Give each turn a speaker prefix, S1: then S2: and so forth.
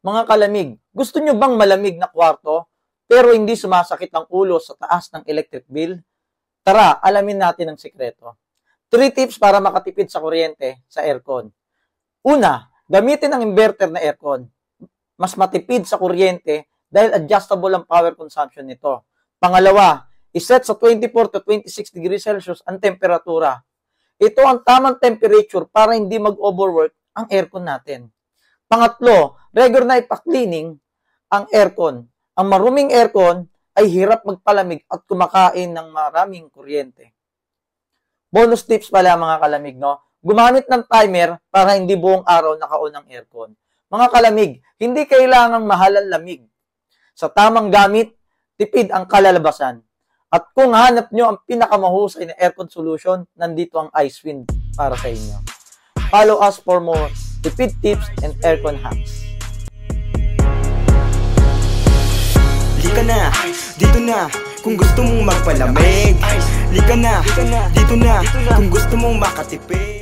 S1: Mga kalamig, gusto nyo bang malamig na kwarto pero hindi sumasakit ang ulo sa taas ng electric bill? Tara, alamin natin ang sikreto. 3 tips para makatipid sa kuryente sa aircon. Una, gamitin ang inverter na aircon. Mas matipid sa kuryente dahil adjustable ang power consumption nito. Pangalawa, iset sa 24 to 26 degrees Celsius ang temperatura. Ito ang tamang temperature para hindi mag-overwork ang aircon natin. Pangatlo, regular na ipa-cleaning ang aircon. Ang maruming aircon ay hirap magpalamig at kumakain ng maraming kuryente. Bonus tips pala mga kalamig, no? Gumamit ng timer para hindi buong araw naka-on ang aircon. Mga kalamig, hindi kailangang mahal ang lamig. Sa tamang gamit, tipid ang kalalabasan. At kung hanap nyo ang pinakamahusay na aircon solution, nandito ang Icewind para sa inyo. Follow us for more tipid tips and aircon hacks.
S2: Lika na, dito na, kung gusto mong magpalamig. Lika na, dito na, kung gusto mong makatipid.